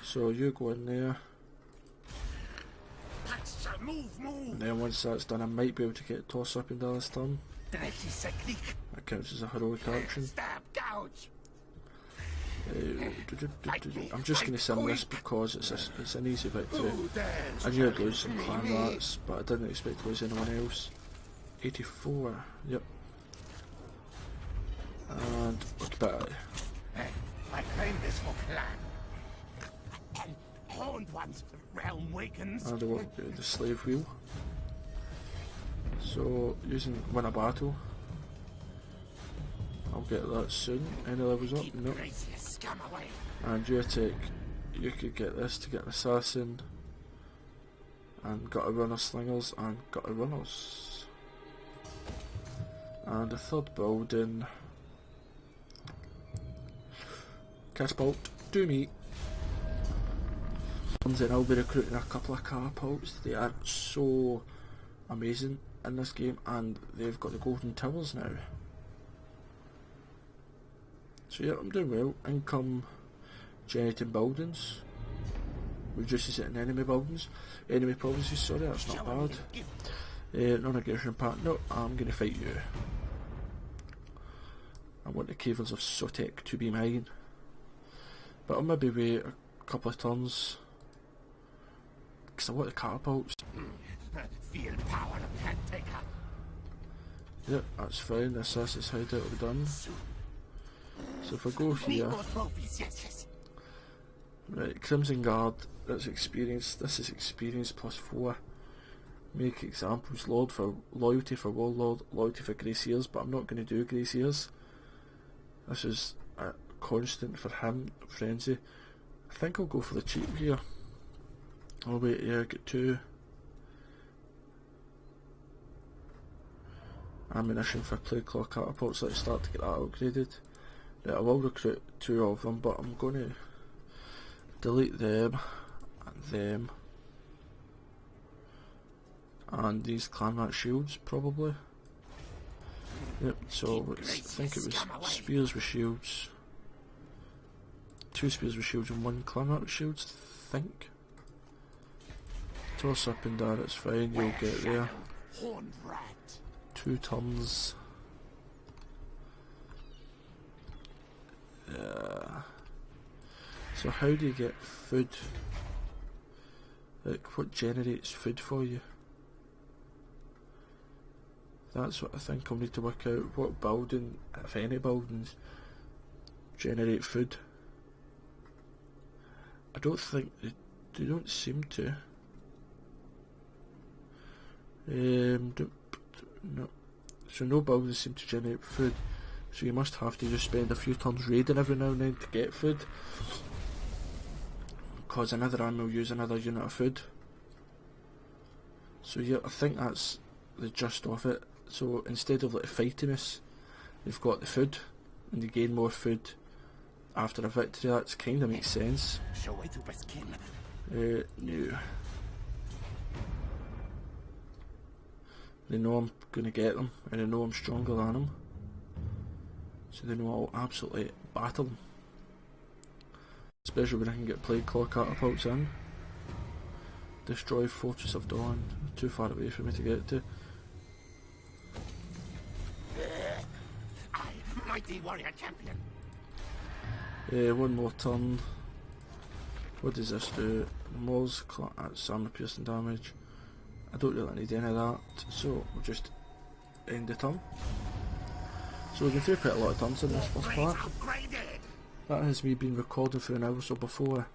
So you go in there. And then once that's done, I might be able to get toss up into this turn. That counts as a heroic action. I'm just going to sim this because it's an easy victory. I knew I'd lose some clan rats, but I didn't expect to lose anyone else. 84, yep. And goodbye. I claim this for clan. And horned one's realm wakens. And I want the slave wheel. So using win a battle. I'll get that soon. Any levels up? Nope. And Utek, you could get this to get an assassin. And got a runner slingers and got a runners. And a third building. Cast bolt, do me. And then I'll be recruiting a couple of catapults. They are so amazing in this game, and they've got the golden towers now. So yeah, I'm doing well. Income generating buildings. Reduces it in enemy buildings. Enemy provinces, sorry, that's not bad. Non-aggression pact, no, I'm going to fight you. I want the caverns of Sotek to be mine. But I'll maybe wait a couple of turns. Because I want the catapults. Feel power of head taker. Yep, that's fine, the Assassin's Hideout will be done. So if I go here, right, Crimson Guard, that's experience, this is experience plus 4. Make examples, Lord for loyalty for Warlord, loyalty for Graciers, but I'm not going to do Graciers. This is a constant for him, Frenzy. I think I'll go for the cheap here. I'll wait here, get 2. Ammunition for Plague Claw catapults, let's start to get that upgraded. Yeah, I will recruit 2 of them, but I'm going to delete them and them. And these clan rat shields, probably. Yep, so I think it was spears with shields. 2 spears with shields and 1 clan rat with shields, I think. Toss up and down, it's fine, you'll get there. 2 turns. So how do you get food? Like, what generates food for you? That's what I think I'll need to work out. What building, if any buildings, generate food. I don't think they don't seem to. No. So no buildings seem to generate food. So you must have to just spend a few turns raiding every now and then to get food. Because another army will use another unit of food. So yeah, I think that's the gist of it. So instead of like fighting us, they've got the food, and they gain more food after a victory. That kind of makes sense. No. They know I'm going to get them, and they know I'm stronger than them. So they know I'll absolutely battle them. Especially when I can get plague claw catapults in. Destroy Fortress of Dawn. Too far away for me to get to. Mighty warrior champion. One more turn. What does this do? Maul's that's armor piercing damage. I don't really need any of that, so we'll just end the turn. So we can through quite a lot of turns in this first part. That has me been recording for an hour, so before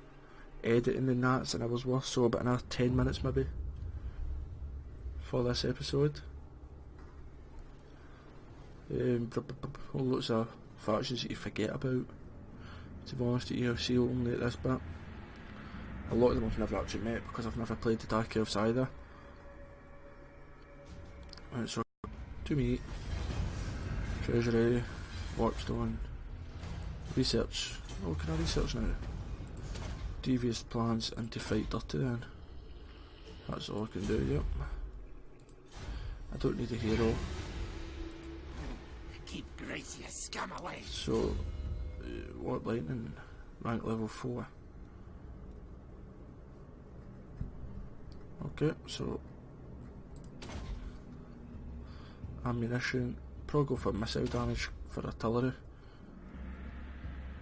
editing and that's an hour's worth, so about another 10 minutes maybe for this episode. Lots of factions that you forget about, to be honest. You see only at this bit. A lot of them I've never actually met because I've never played the Dark Elves either. Right, so 2 meat, treasury, workstone, research. Oh, can I research now? Devious plans and to fight dirty then. That's all I can do, yep. I don't need a hero. Keep Gracious scum away. So, warp lightning, rank level 4. Okay, so ammunition, probably go for missile damage for artillery.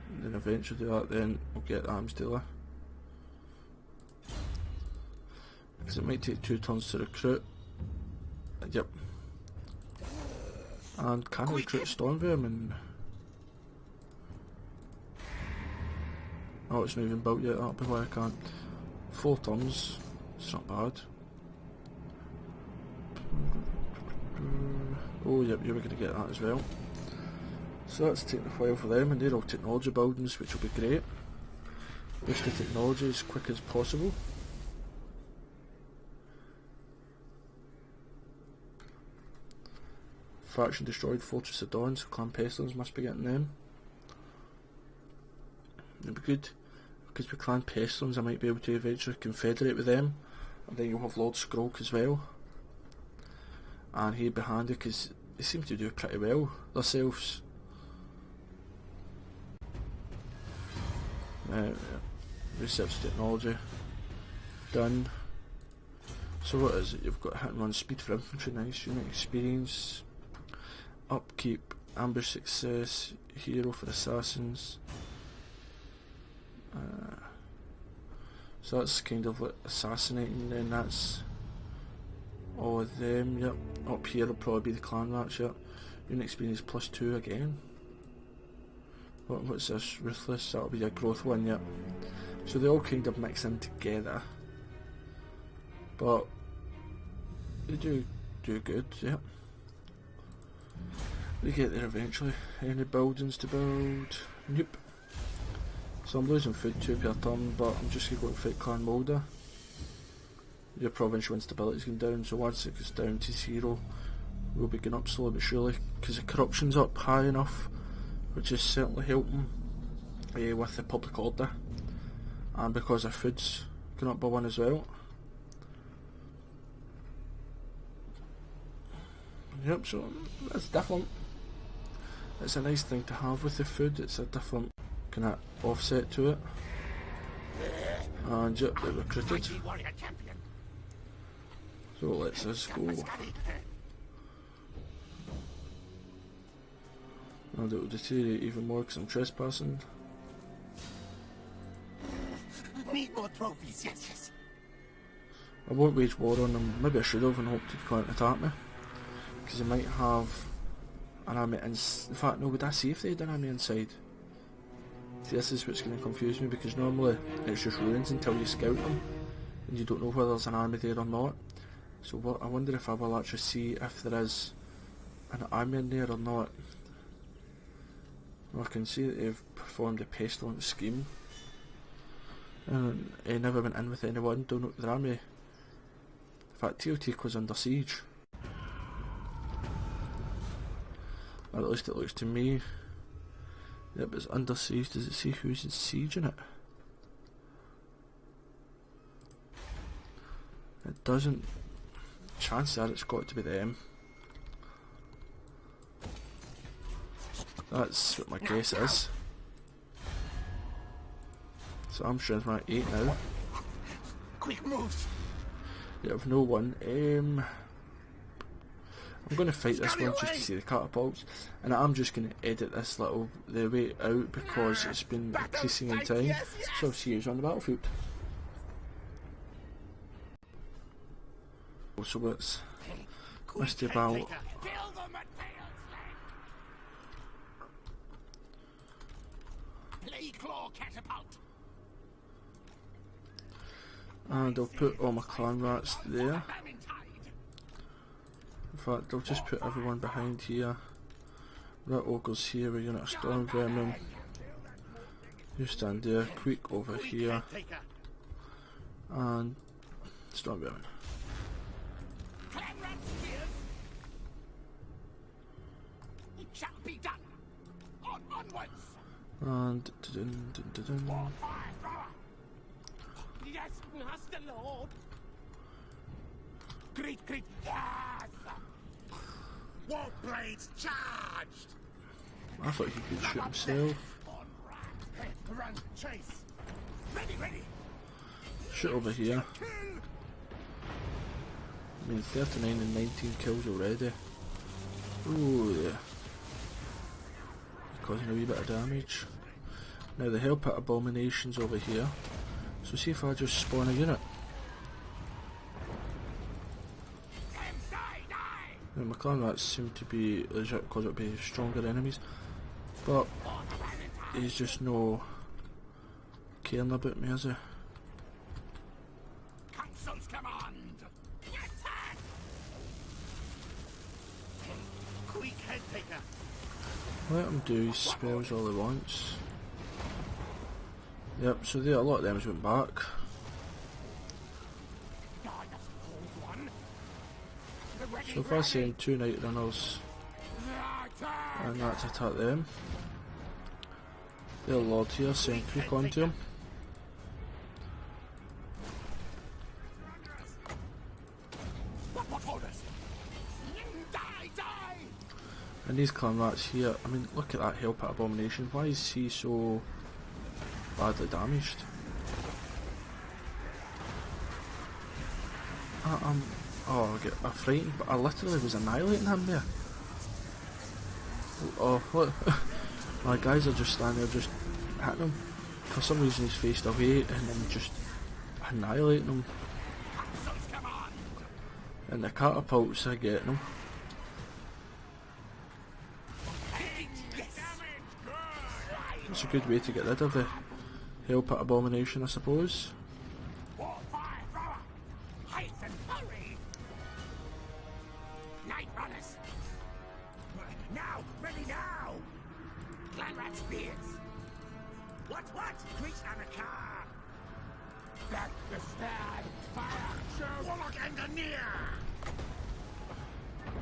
And then eventually do that, then we'll get arms dealer. Because it might take 2 turns to recruit. Yep. And can I recruit Stormvermin? Oh, it's not even built yet, that'll be why I can't. 4 turns, it's not bad. Oh yep, you were going to get that as well. So that's taking a while for them, and they're all technology buildings, which will be great. Push the technology as quick as possible. Faction destroyed Fortress of Dawn, so Clan Pestilence must be getting them. It'd be good, because with Clan Pestilence I might be able to eventually confederate with them, and then you'll have Lord Skroak as well. And he'd be handy because they seem to do pretty well themselves. Research technology done. So what is it? You've got hit and run speed for infantry, nice. Unit experience, upkeep, ambush success, hero for assassins. So that's kind of like assassinating, then that's all of them. Yep. Up here will probably be the clan rats. Yep. Unit experience +2 again. What's this? Ruthless, that'll be a growth one. Yep. So they all kind of mix in together, but they do good. Yep. We get there eventually. Any buildings to build? Nope. So I'm losing food 2 per turn, but I'm just going to go and fight Clan Moulder. Your provincial instability's going down, so once it goes down to 0, we'll be going up slowly but surely, because the corruption's up high enough, which is certainly helping with the public order, and because our food's going up by 1 as well. Yep, so that's different. It's a nice thing to have with the food, it's a different kind of offset to it. And yep, they're recruited. So let's just go. And it will deteriorate even more because I'm trespassing. Need more trophies, yes. I won't wage war on them. Maybe I should have and hoped he'd come and attack me. Because they might have an army in fact, no, would I see if they had an army inside? See, this is what's going to confuse me, because normally it's just ruins until you scout them and you don't know whether there's an army there or not. So what, I wonder if I will actually see if there is an army in there or not. Well, I can see that they've performed a pestilent scheme and they never went in with anyone, don't know their army. In fact, Teotihuacan was under siege. Or at least it looks to me. Yep, it's under siege. Does it say who's in siege in it? It doesn't. Chances are it's got to be them. That's what my guess is. So I'm strength rank 8 now. Quick moves. Yeah, I've no one. I'm going to fight this one just to see the catapults, and I'm just going to edit this little the way out because it's been increasing in time. So I'll see you on the battlefield. So it's Mr. Battle. And I'll put all my clan rats there. In fact, I'll just put everyone behind here. Rat ogres here, a unit of storm vermin. You stand there, Queek over here. And storm vermin. And dun, dun, dun, dun. Yes, Master Lord. Great, great. Yes. War blades charged. I thought he could shoot himself. Run, chase. Ready, ready. Shoot over here. I mean, 39 and 19 kills already. Ooh, yeah. Causing a wee bit of damage. Now the hell pit abominations over here. So see if I just spawn a unit. Now my clan rats seem to be legit because it would be stronger enemies, but he's just no caring about me, is he? Council's command. Attack. Queek head taker. Let him do his spells all he wants. Yep, so there, a lot of them went back. So if I send 2 night runners and that's attack them, their lord here send Queek onto him. And these clan rats here, I mean, look at that hell pit abomination. Why is he so badly damaged? Oh, I'm frightened, but I literally was annihilating him there. Oh, look. My guys are just standing there just hitting him. For some reason he's faced away and I'm just annihilating him. And the catapults are getting him. It's a good way to get rid of the hell pit abomination, I suppose. Now, ready now! Clan rat spears! What? Crease and a car! Back the stab! Fire! Warlock and near!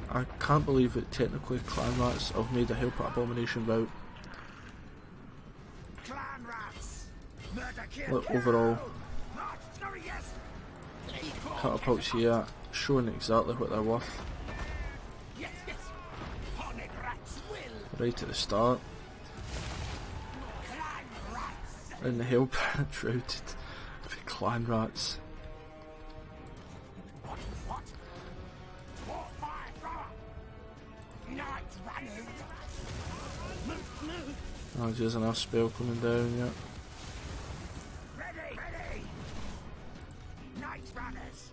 I can't believe that technically clan rats have made a hell pit abomination route. Clan rats! Murder, kill, Look, overall, yes. catapults here showing exactly what they're worth. Yes. Hornet rats will. Right at the start. Clan rats! And the hell pit routed the clan rats. What? War fire thrower! Night runners! Move! Oh, there's another spell coming down, yeah. Ready! Night runners!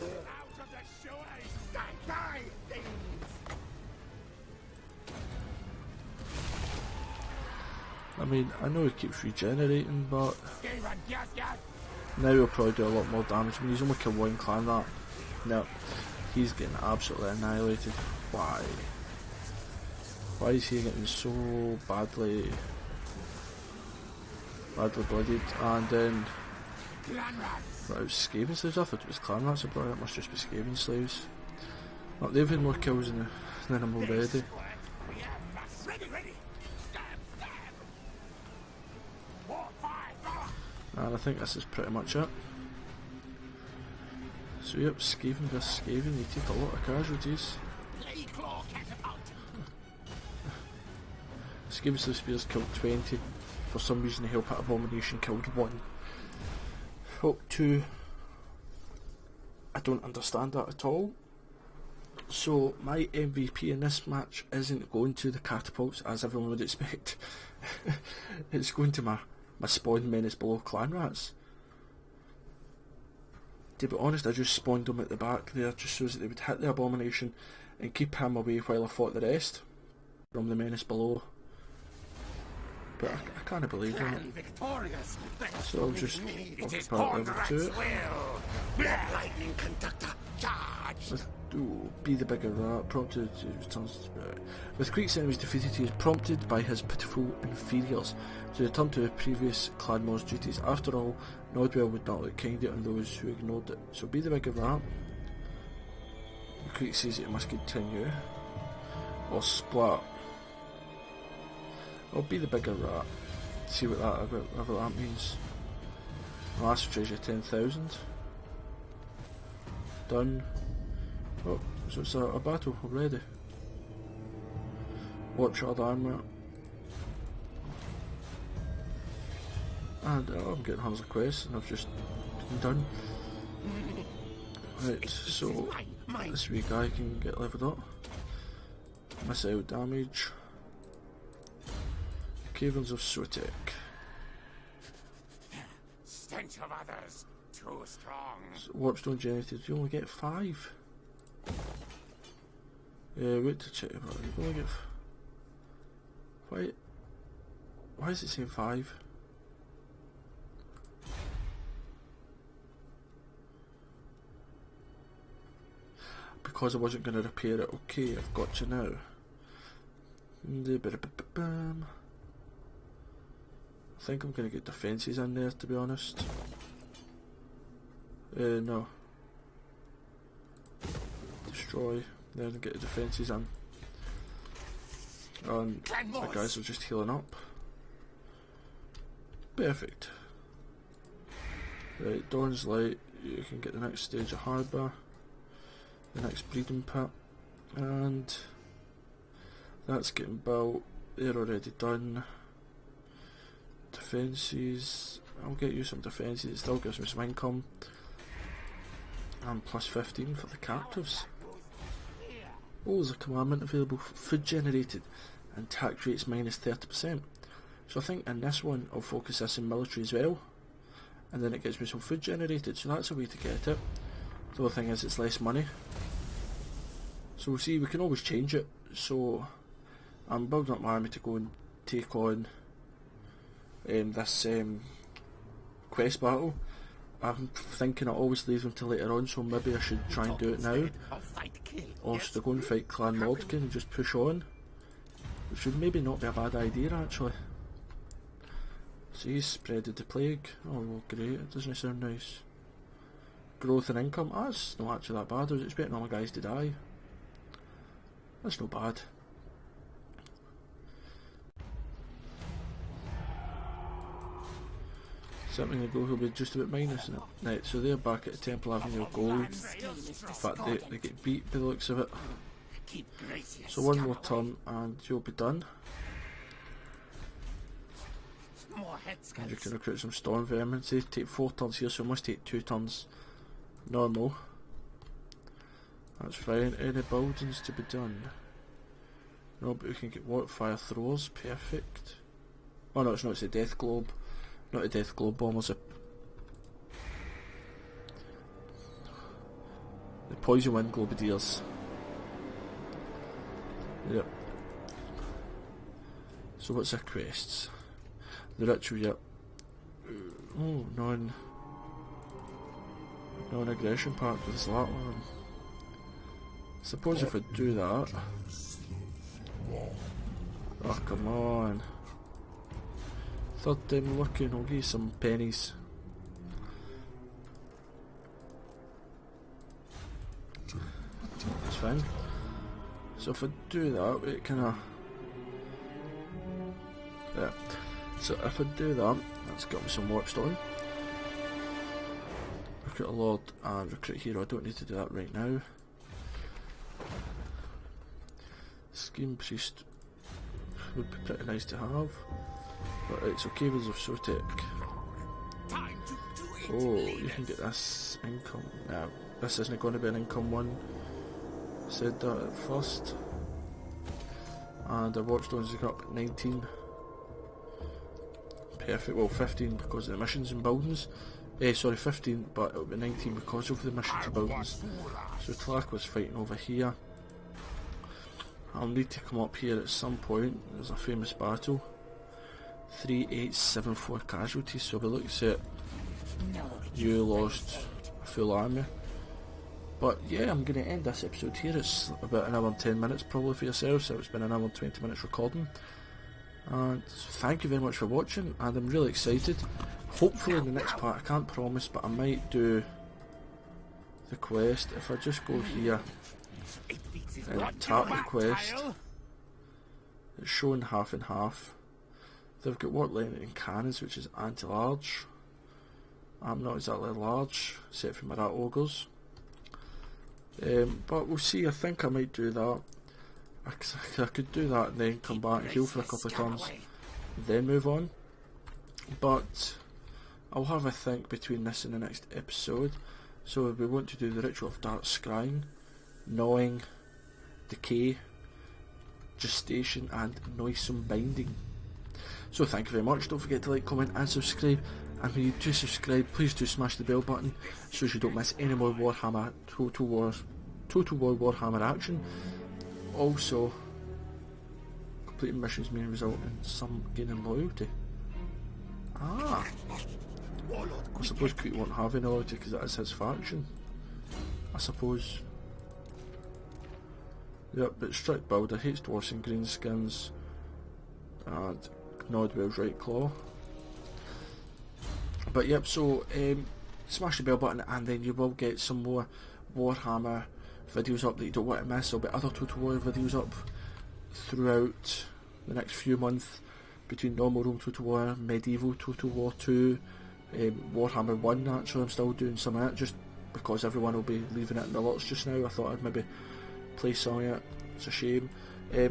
Out of the shores! Stand by, things! mean, I know he keeps regenerating, but Skaven, yes, yes. now he'll probably do a lot more damage. I mean, he's only killed one clan that. No, he's getting absolutely annihilated. Why? Why is he getting so badly bloodied? And then, right, it was Skaven slaves. I thought it was clan rats, but it must just be Skaven slaves. Well, they've had more kills than him already. And I think this is pretty much it. So yep, Skaven vs Skaven, they take a lot of casualties. Skaven Slave Spears killed 20. For some reason the Hellpit Abomination killed 1. Up 2. I don't understand that at all. So my MVP in this match isn't going to the catapults as everyone would expect. It's going to my spawn menace below clan rats. To be honest, I just spawned them at the back there just so that they would hit the abomination and keep him away while I fought the rest from the menace below. But I can't believe that. So I'll just occupy level 2. Lightning conductor, charge! Be the bigger rat, prompted to return to spirit. With Queek's enemies defeated, he is prompted by his pitiful inferiors to return to previous clanmore's duties. After all, Nodwell would not look kindly on those who ignored it. So be the bigger rat. Queek says it must continue. Or splat. Or be the bigger rat. See what whatever that means. Last treasure 10,000. Done. Oh, so it's a battle already. Watch all the armour. And I'm getting hundreds of quests and I've just been done. Right, so this wee guy can get leveled up. Missile damage. Caverns of Sutek. Stench of others, too strong. So warpstone generated, you only get 5. Wait to check about it. You only get why is it saying 5? Because I wasn't going to repair it. Okay, I've got you now. I think I'm going to get defences in there, to be honest. No. Destroy, then get the defences in. And the guys are just healing up. Perfect. Right, Dawn's Light, you can get the next stage of Harbour, the next breeding pit, and that's getting built. They're already done. Defences, I'll get you some defences, it still gives me some income. And plus 15 for the captives. Oh, there's a commandment available. Food generated and tax rates minus 30%. So I think in this one I'll focus this in military as well. And then it gets me some food generated, so that's a way to get it. The other thing is it's less money. So we'll see, we can always change it. So I'm building up my army to go and take on this quest battle. I'm thinking I always leave them till later on, so maybe I should try and do it now. Or should I go and fight Clan Mordkin and just push on? Which would maybe not be a bad idea actually. So he's spreaded the plague. Oh well, great, it doesn't sound nice. Growth and income, that's not actually that bad. I was expecting all my guys to die. That's not bad. Something to go will be just about minus, isn't it? Right, so they're back at the Temple Avenue of Gold. In fact, they get beat by the looks of it. So one more turn and you'll be done. And you can recruit some Storm Vermin. So they take 4 turns here, so it must take 2 turns normal. That's fine. Any buildings to be done? No, but we can get what? Fire throwers, perfect. Oh no, it's not, it's a death globe. Not a death globe bombers, the poison wind globadiers. Yep. So what's our quests? the ritual yet. Oh, non-aggression part, there's that one. Suppose if I do that. Oh, come on. Third time looking, I'll give you some pennies. That's fine. So if I do that, it kinda... Yeah. So if I do that, that's got me some warpstone. Recruit a lord and recruit a hero. I don't need to do that right now. Scheme priest would be pretty nice to have, but it's okay with Zotic. Oh, you can get this income. Nah, this isn't going to be an income one. Said that at first. And our warpstones have got up at 19. Perfect, well 15 because of the missions and buildings. Sorry, 15, but it'll be 19 because of the missions and buildings. So Tlac was fighting over here. I'll need to come up here at some point. There's a famous battle. 3874 casualties, so we look at you lost a full army. But yeah, I'm going to end this episode here. It's about an hour and 10 minutes probably for yourself, so it's been an hour and 20 minutes recording. And thank you very much for watching, and I'm really excited. Hopefully in the next part, I can't promise, but I might do the quest. If I just go here and tap the quest, it's showing half and half. They've got what line in cannons, which is anti-large. I'm not exactly large, except for my rat ogres. But we'll see. I think I might do that. I could do that and then come back and heal for a couple of turns, then move on. But I'll have a think between this and the next episode. So we want to do the ritual of dark scrying, gnawing, decay, gestation, and noisome binding. So thank you very much. Don't forget to like, comment, and subscribe. And when you do subscribe, please do smash the bell button so you don't miss any more Warhammer Total War Warhammer action. Also, completing missions may result in some gaining loyalty. I suppose Queek won't have any loyalty because that is his faction. I suppose. Yep, but strict builder, hates dwarfs and greenskins, and Nodwell's right claw. But yep, so smash the bell button and then you will get some more Warhammer videos up that you don't want to miss. There'll be other Total War videos up throughout the next few months between normal Rome Total War, medieval Total War 2, Warhammer 1 actually. I'm still doing some of that just because everyone will be leaving it in the lots just now. I thought I'd maybe play some of it. It's a shame.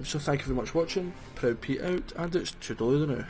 So thank you very much for watching. Proud Pete out, and it's toodaloo now.